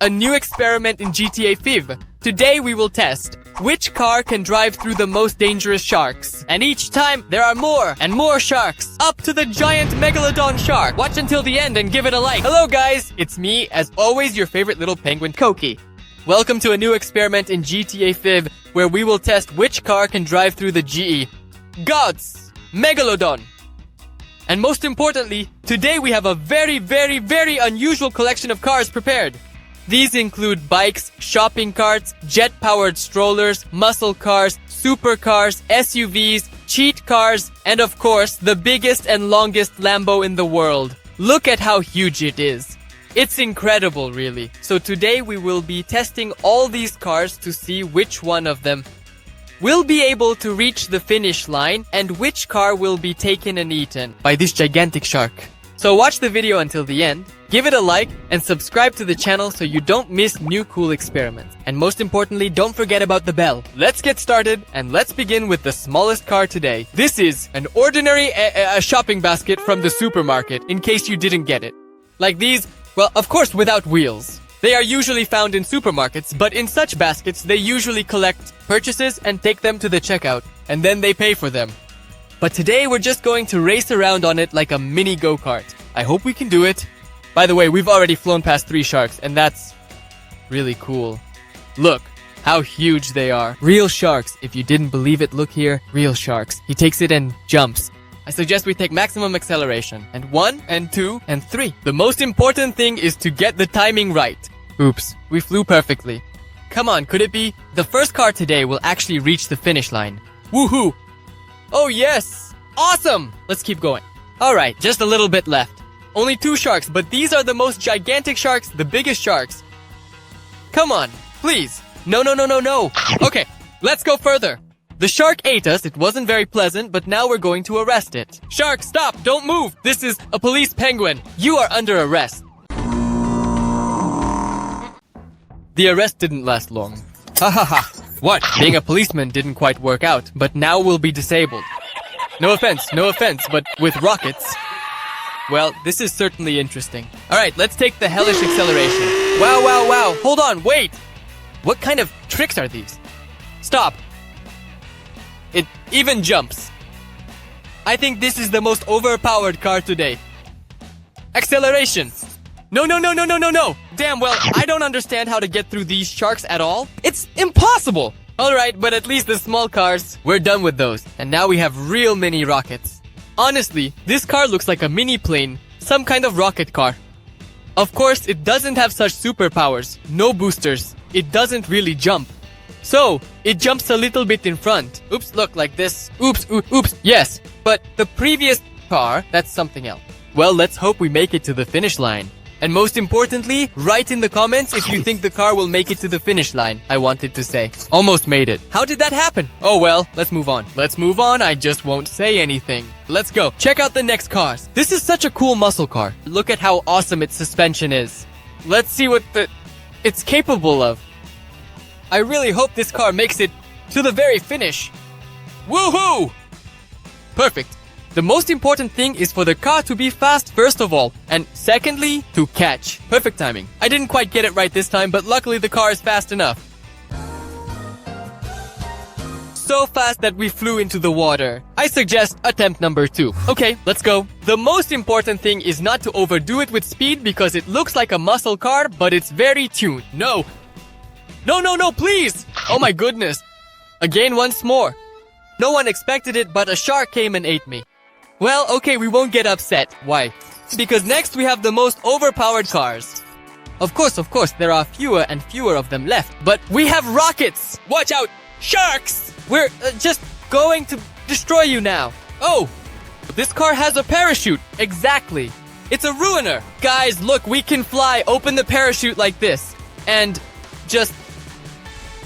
a new experiment in GTA 5. Today we will test which car can drive through the most dangerous sharks. And each time, there are more and more sharks. Up to the giant Megalodon shark. Watch until the end and give it a like. Hello guys, it's me, as always, your favorite little penguin, Koki. Welcome to a new experiment in GTA 5, where we will test which car can drive through the Gods, Megalodon. And most importantly, today we have a very unusual collection of cars prepared. These include bikes, shopping carts, jet-powered strollers, muscle cars, supercars, SUVs, cheat cars, and of course, the biggest and longest Lambo in the world. Look at how huge it is. It's incredible, really. So today we will be testing all these cars to see which one of them will be able to reach the finish line and which car will be taken and eaten by this gigantic shark. So watch the video until the end, give it a like, and subscribe to the channel so you don't miss new cool experiments. And most importantly, don't forget about the bell. Let's get started, and let's begin with the smallest car today. This is an ordinary shopping basket from the supermarket, in case you didn't get it. Like these, well, of course without wheels. They are usually found in supermarkets, but in such baskets, they usually collect purchases and take them to the checkout, and then they pay for them. But today, we're just going to race around on it like a mini go-kart. I hope we can do it. By the way, we've already flown past 3 sharks, and that's really cool. Look how huge they are. Real sharks. If you didn't believe it, look here. Real sharks. He takes it and jumps. I suggest we take maximum acceleration. And 1, and 2, and 3. The most important thing is to get the timing right. Oops, we flew perfectly. Come on, could it be? The first car today will actually reach the finish line. Woohoo! Oh yes! Awesome! Let's keep going. Alright, just a little bit left. Only 2 sharks, but these are the most gigantic sharks, the biggest sharks. Come on, please. No. Okay, let's go further. The shark ate us, it wasn't very pleasant, but now we're going to arrest it. Shark, stop! Don't move! This is a police penguin. You are under arrest. The arrest didn't last long. Ha ha ha. What? Being a policeman didn't quite work out, but now we'll be disabled. No offense, but with rockets. Well, this is certainly interesting. Alright, let's take the hellish acceleration. Wow. Hold on, wait! What kind of tricks are these? Stop. It even jumps. I think this is the most overpowered car today. Acceleration. No. Damn, well, I don't understand how to get through these sharks at all. It's impossible. Alright, but at least the small cars, we're done with those. And now we have real mini rockets. Honestly, this car looks like a mini plane, some kind of rocket car. Of course, it doesn't have such superpowers, no boosters. It doesn't really jump. So, it jumps a little bit in front. Oops, look, like this. Oops, yes. But the previous car, that's something else. Well, let's hope we make it to the finish line. And most importantly, write in the comments if you think the car will make it to the finish line, I wanted to say. Almost made it. How did that happen? Oh well, let's move on. I just won't say anything. Let's go. Check out the next cars. This is such a cool muscle car. Look at how awesome its suspension is. Let's see what it's capable of. I really hope this car makes it to the very finish. Woohoo! Perfect. The most important thing is for the car to be fast first of all, and secondly, to catch. Perfect timing. I didn't quite get it right this time, but luckily the car is fast enough. So fast that we flew into the water. I suggest attempt number 2. Okay, let's go. The most important thing is not to overdo it with speed because it looks like a muscle car, but it's very tuned. No, please! Oh my goodness. Again, once more. No one expected it, but a shark came and ate me. Well, okay, we won't get upset. Why? Because next we have the most overpowered cars. Of course, there are fewer and fewer of them left. But we have rockets! Watch out! Sharks! We're just going to destroy you now. Oh! This car has a parachute. Exactly. It's a ruiner. Guys, look, we can fly. Open the parachute like this. And just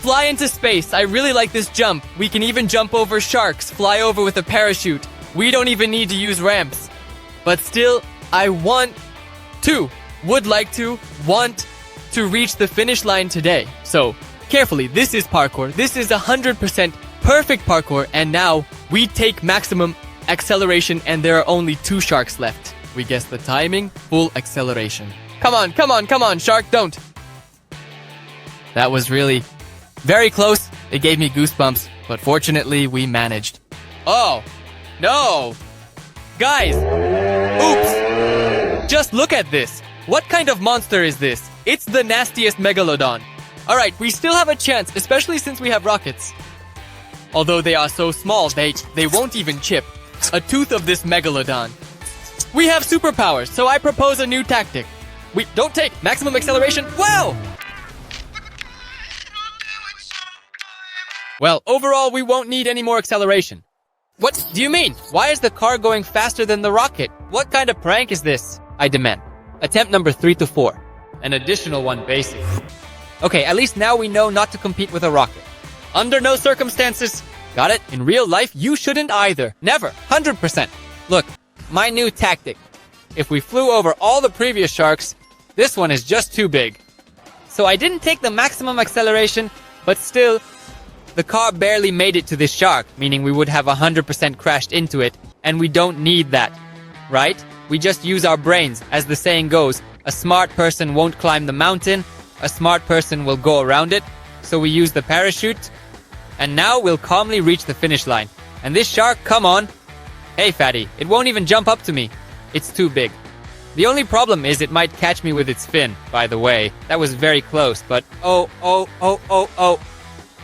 fly into space. I really like this jump. We can even jump over sharks. Fly over with a parachute. We don't even need to use ramps. But still, I want to reach the finish line today. So, carefully, this is parkour. This is 100% perfect parkour. And now, we take maximum acceleration and there are only 2 sharks left. We guess the timing, full acceleration. Come on, shark, don't. That was really very close. It gave me goosebumps, but fortunately we managed. Oh, no. Guys, oops. Just look at this. What kind of monster is this? It's the nastiest Megalodon. Alright, we still have a chance, especially since we have rockets. Although they are so small, they won't even chip a tooth of this Megalodon. We have superpowers, so I propose a new tactic. We don't take maximum acceleration. Wow! Well, overall, we won't need any more acceleration. What do you mean? Why is the car going faster than the rocket? What kind of prank is this? I demand. Attempt number 3 to 4. An additional one basic. Okay, at least now we know not to compete with a rocket. Under no circumstances. Got it? In real life, you shouldn't either. Never. 100%. Look, my new tactic. If we flew over all the previous sharks, this one is just too big. So I didn't take the maximum acceleration, but still, the car barely made it to this shark, meaning we would have 100% crashed into it, and we don't need that, right? We just use our brains. As the saying goes, a smart person won't climb the mountain, a smart person will go around it, so we use the parachute, and now we'll calmly reach the finish line. And this shark, come on. Hey, fatty, it won't even jump up to me. It's too big. The only problem is it might catch me with its fin, by the way. That was very close, but oh.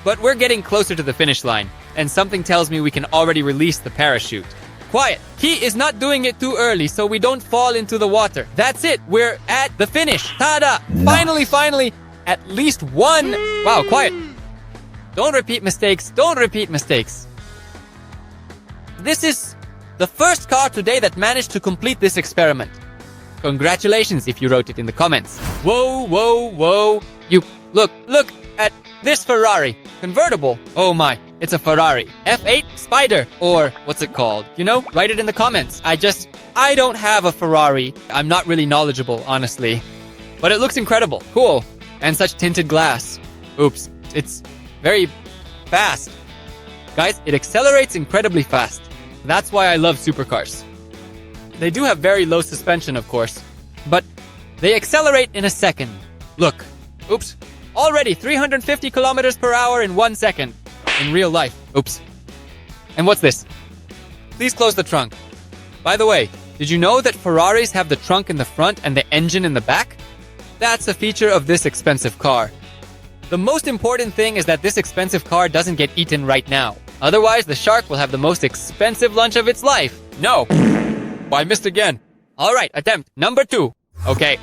But we're getting closer to the finish line, and something tells me we can already release the parachute. Quiet! He is not doing it too early, so we don't fall into the water. That's it! We're at the finish! Ta-da! Finally! At least one! Wow, quiet! Don't repeat mistakes. Don't repeat mistakes. This is the first car today that managed to complete this experiment. Congratulations if you wrote it in the comments. Whoa. You, look at this Ferrari. Convertible. Oh my, it's a Ferrari. F8 Spider, or what's it called? You know, write it in the comments. I don't have a Ferrari. I'm not really knowledgeable, honestly. But it looks incredible. Cool. And such tinted glass. Oops, it's very fast. Guys, it accelerates incredibly fast. That's why I love supercars. They do have very low suspension, of course, but they accelerate in a second. Look. Oops. Already 350 kilometers per hour in 1 second. In real life. Oops. And what's this? Please close the trunk. By the way, did you know that Ferraris have the trunk in the front and the engine in the back? That's a feature of this expensive car. The most important thing is that this expensive car doesn't get eaten right now. Otherwise, the shark will have the most expensive lunch of its life. No. I missed again. Alright, attempt number 2. Okay,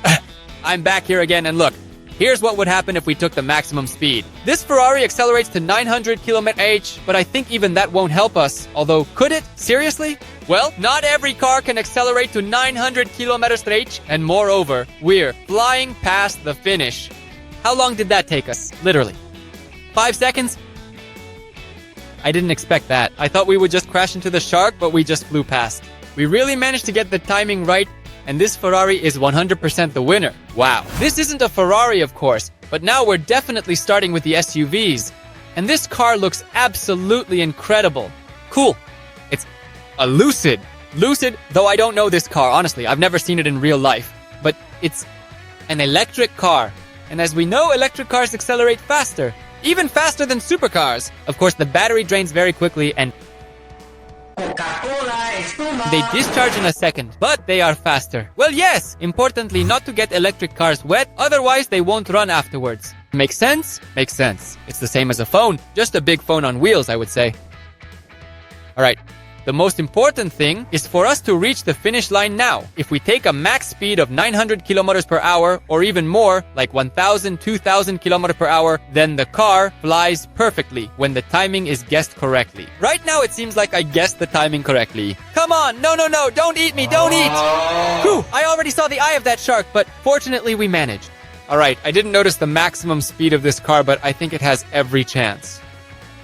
I'm back here again, and look. Here's what would happen if we took the maximum speed. This Ferrari accelerates to 900 km/h, but I think even that won't help us. Although, could it? Seriously? Well, not every car can accelerate to 900 km/h, and moreover, we're flying past the finish. How long did that take us? Literally. 5 seconds? I didn't expect that. I thought we would just crash into the shark, but we just flew past. We really managed to get the timing right, and this Ferrari is 100% the winner. Wow. This isn't a Ferrari, of course, but now we're definitely starting with the SUVs. And this car looks absolutely incredible. Cool. It's a Lucid. Lucid, though I don't know this car, honestly. I've never seen it in real life. But it's an electric car. And as we know, electric cars accelerate faster. Even faster than supercars. Of course, the battery drains very quickly and they discharge in a second, but they are faster. Well, yes, importantly not to get electric cars wet, otherwise they won't run afterwards. Makes sense? Makes sense. It's the same as a phone, just a big phone on wheels, I would say. Alright, the most important thing is for us to reach the finish line now. If we take a max speed of 900 kilometers per hour, or even more, like 1,000, 2,000 kilometers per hour, then the car flies perfectly when the timing is guessed correctly. Right now it seems like I guessed the timing correctly. Come on, no, don't eat me, don't eat! Whew, I already saw the eye of that shark, but fortunately we managed. Alright, I didn't notice the maximum speed of this car, but I think it has every chance.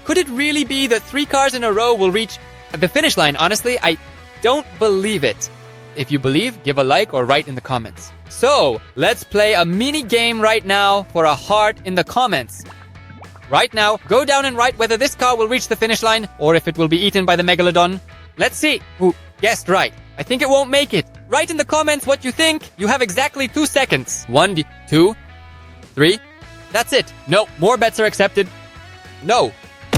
Could it really be that 3 cars in a row will reach the finish line? Honestly, I don't believe it. If you believe, give a like or write in the comments. So, let's play a mini game right now for a heart in the comments. Right now, go down and write whether this car will reach the finish line or if it will be eaten by the Megalodon. Let's see who guessed right. I think it won't make it. Write in the comments what you think. You have exactly 2 seconds. 1, 2, 3. That's it. No, more bets are accepted. No.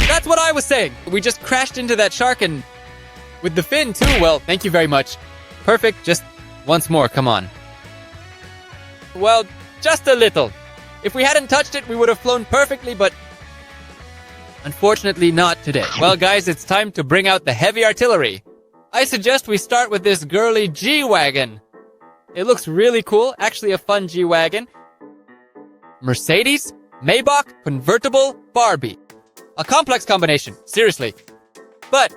That's what I was saying. We just crashed into that shark and with the fin too. Well, thank you very much. Perfect. Just once more. Come on. Well, just a little. If we hadn't touched it, we would have flown perfectly, but unfortunately not today. Well, guys, it's time to bring out the heavy artillery. I suggest we start with this girly G-Wagon. It looks really cool. Actually, a fun G-Wagon. Mercedes, Maybach, convertible, Barbie. A complex combination, seriously. But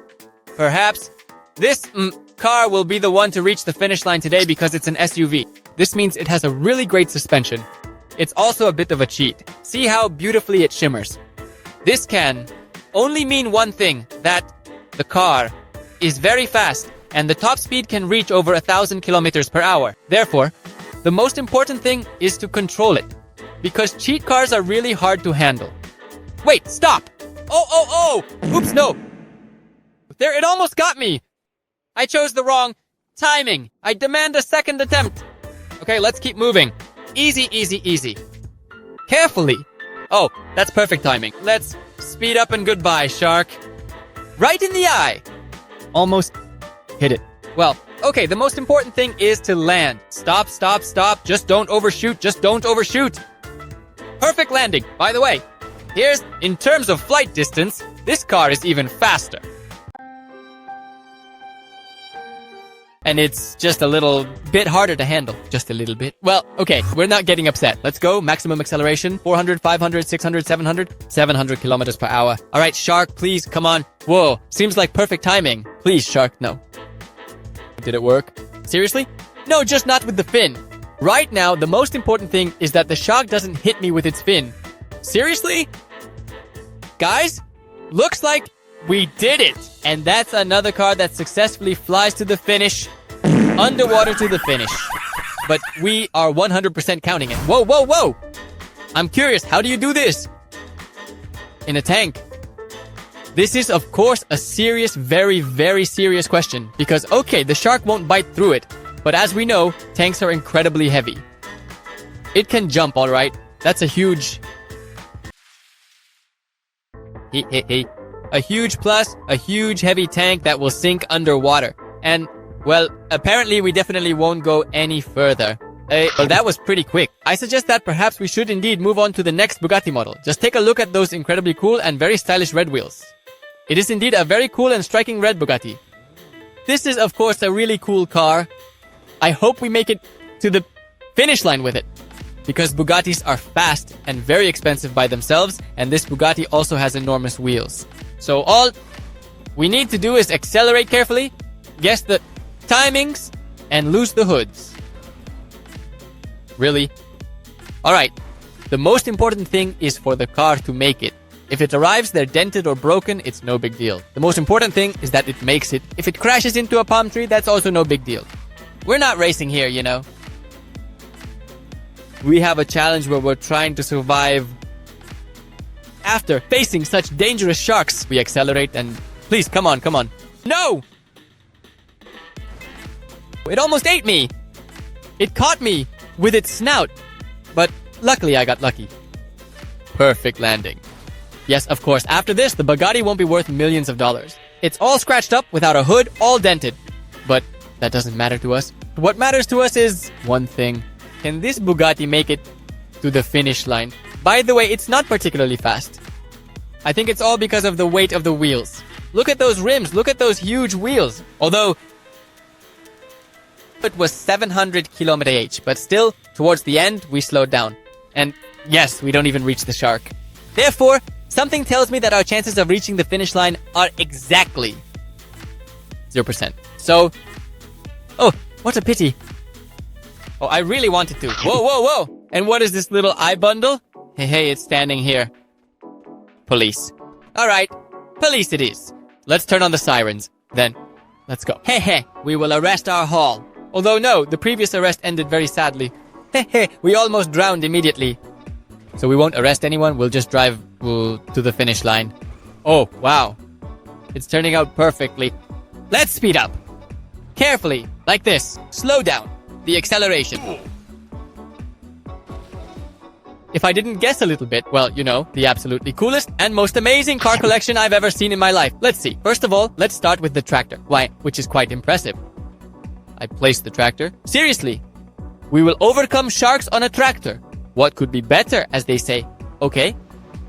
perhaps this car will be the one to reach the finish line today because it's an SUV. This means it has a really great suspension. It's also a bit of a cheat. See how beautifully it shimmers. This can only mean one thing, that the car is very fast and the top speed can reach over 1,000 kilometers per hour. Therefore, the most important thing is to control it, because cheat cars are really hard to handle. Wait, stop! Oh! Oops, no! There, it almost got me! I chose the wrong timing. I demand a second attempt. Okay, let's keep moving. Easy, easy, easy. Carefully. Oh, that's perfect timing. Let's speed up and goodbye, shark. Right in the eye. Almost hit it. Well, okay, the most important thing is to land. Stop, stop, stop. Just don't overshoot. Just don't overshoot. Perfect landing. By the way, in terms of flight distance, this car is even faster. And it's just a little bit harder to handle. Just a little bit. Well, okay, we're not getting upset. Let's go. Maximum acceleration. 400, 500, 600, 700. 700 kilometers per hour. All right, shark, please, come on. Whoa, seems like perfect timing. Please, shark, no. Did it work? Seriously? No, just not with the fin. Right now, the most important thing is that the shark doesn't hit me with its fin. Seriously? Guys, looks like we did it! And that's another car that successfully flies to the finish, underwater to the finish. But we are 100% counting it. Whoa, whoa, whoa! I'm curious, how do you do this? In a tank. This is, of course, a serious, very, very serious question. Because, okay, the shark won't bite through it. But as we know, tanks are incredibly heavy. It can jump, alright. That's a huge... A huge plus, a huge heavy tank that will sink underwater. And, well, apparently we definitely won't go any further. Well, that was pretty quick. I suggest that perhaps we should indeed move on to the next Bugatti model. Just take a look at those incredibly cool and very stylish red wheels. It is indeed a very cool and striking red Bugatti. This is, of course, a really cool car. I hope we make it to the finish line with it. Because Bugattis are fast and very expensive by themselves, and this Bugatti also has enormous wheels. So all we need to do is accelerate carefully, guess the timings, and loose the hoods. Really? Alright, the most important thing is for the car to make it. If it arrives there dented or broken, it's no big deal. The most important thing is that it makes it. If it crashes into a palm tree, that's also no big deal. We're not racing here, you know. We have a challenge where we're trying to survive after facing such dangerous sharks. We accelerate and... Please, come on, come on. No! It almost ate me! It caught me with its snout. But luckily I got lucky. Perfect landing. Yes, of course, after this, the Bugatti won't be worth millions of dollars. It's all scratched up, without a hood, all dented. But that doesn't matter to us. What matters to us is one thing. Can this Bugatti make it to the finish line? By the way, it's not particularly fast. I think it's all because of the weight of the wheels. Look at those rims. Look at those huge wheels. Although it was 700 km/h, but still, towards the end, we slowed down. And yes, we don't even reach the shark. Therefore, something tells me that our chances of reaching the finish line are exactly 0%. So, oh, what a pity. Oh, I really wanted to. Whoa, whoa, whoa! And what is this little eye bundle? Hey, it's standing here. Police. Alright, police it is. Let's turn on the sirens. Then, let's go. We will arrest our haul. Although no, the previous arrest ended very sadly. We almost drowned immediately. So we won't arrest anyone, we'll just drive to the finish line. Oh, wow. It's turning out perfectly. Let's speed up. Carefully, like this. Slow down. The acceleration. if I didn't guess a little bit, well, you know, the absolutely coolest and most amazing car collection I've ever seen in my life. Let's see. First of all, let's start with the tractor. Why? Which is quite impressive. I placed the tractor. Seriously, we will overcome sharks on a tractor. What could be better, as they say? Okay.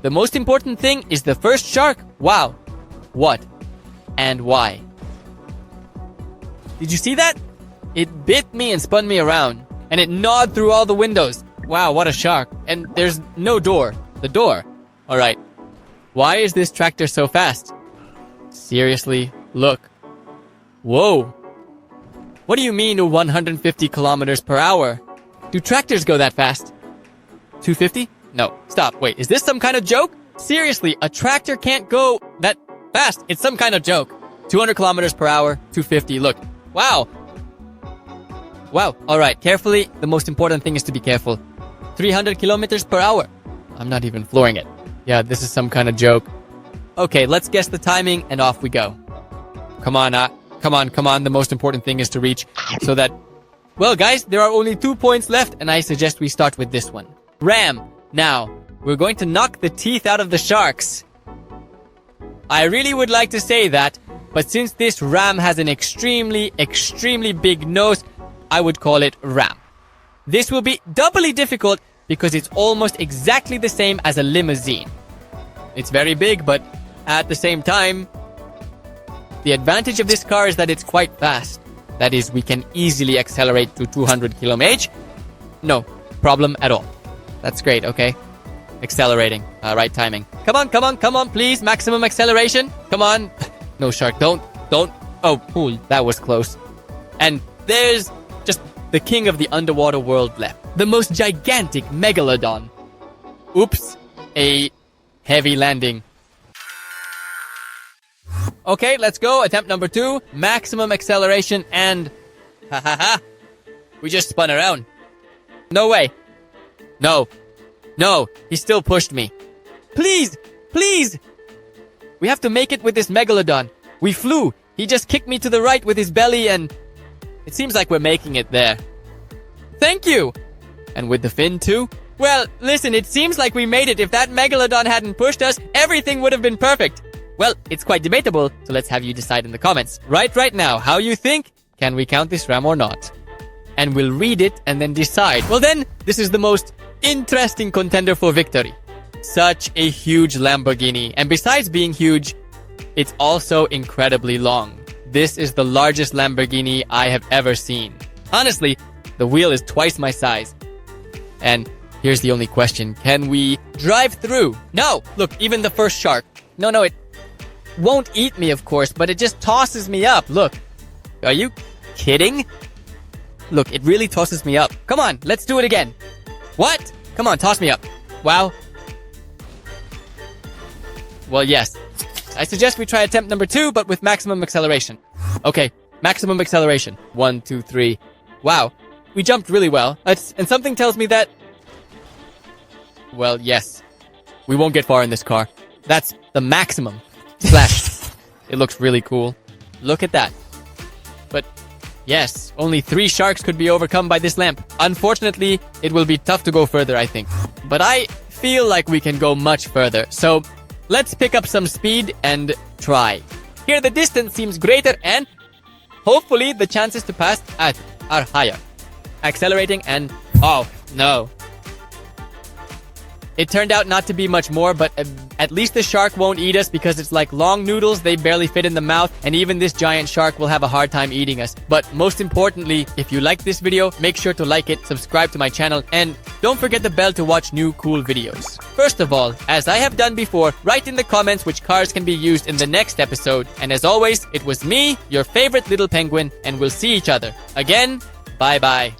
The most important thing is the first shark. Wow. What? And why? Did you see that? It bit me and spun me around. And it gnawed through all the windows. Wow, what a shark. And there's no door. The door. Alright. Why is this tractor so fast? Seriously, look. Whoa. What do you mean 150 kilometers per hour? Do tractors go that fast? 250? No, stop. Wait, is this some kind of joke? Seriously, a tractor can't go that fast. It's some kind of joke. 200 kilometers per hour, 250. Look. Wow. Wow. Alright, carefully. The most important thing is to be careful. 300 kilometers per hour. I'm not even flooring it. Yeah, this is some kind of joke. Okay, let's guess the timing and off we go. Come on, come on. The most important thing is to reach so that... Well, guys, there are only 2 points left and I suggest we start with this one. Ram. Now, we're going to knock the teeth out of the sharks. I really would like to say that, but since this ram has an extremely big nose, I would call it ram. This will be doubly difficult because it's almost exactly the same as a limousine. It's very big, but at the same time, the advantage of this car is that it's quite fast. That is, we can easily accelerate to 200 km/h. No problem at all. That's great, okay? Accelerating. Right timing. Come on, please. Maximum acceleration. Come on. No, shark, don't. Oh, that was close. And there's just the king of the underwater world left. The most gigantic Megalodon. Oops. A heavy landing. Okay, let's go. Attempt number 2. Maximum acceleration and... We just spun around. No way. No, he still pushed me. Please! We have to make it with this Megalodon. We flew. He just kicked me to the right with his belly and... It seems like we're making it there. Thank you! And with the fin too? Well, listen, it seems like we made it. If that Megalodon hadn't pushed us, everything would have been perfect. Well, it's quite debatable, so let's have you decide in the comments. Right now, how you think? Can we count this ram or not? And we'll read it and then decide. Well then, this is the most interesting contender for victory. Such a huge Lamborghini. And besides being huge, it's also incredibly long. This is the largest Lamborghini I have ever seen. Honestly, the wheel is twice my size. And here's the only question. Can we drive through? No! Look, even the first shark. No, it won't eat me, of course, but it just tosses me up. Look. Are you kidding? Look, it really tosses me up. Come on, let's do it again. What? Come on, toss me up. Wow. Well, yes. I suggest we try attempt number 2, but with maximum acceleration. Okay, maximum acceleration. 1, 2, 3. Wow. We jumped really well. And something tells me that... Well, yes. We won't get far in this car. That's the maximum. Slash. It looks really cool. Look at that. But... Yes, only 3 sharks could be overcome by this lamp. Unfortunately, it will be tough to go further, I think. But I feel like we can go much further. So, let's pick up some speed and try. Here the distance seems greater and hopefully the chances to pass are higher. Accelerating and... Oh, no. It turned out not to be much more, but at least the shark won't eat us because it's like long noodles, they barely fit in the mouth, and even this giant shark will have a hard time eating us. But most importantly, if you like this video, make sure to like it, subscribe to my channel, and don't forget the bell to watch new cool videos. First of all, as I have done before, write in the comments which cars can be used in the next episode. And as always, it was me, your favorite little penguin, and we'll see each other. Again, bye-bye.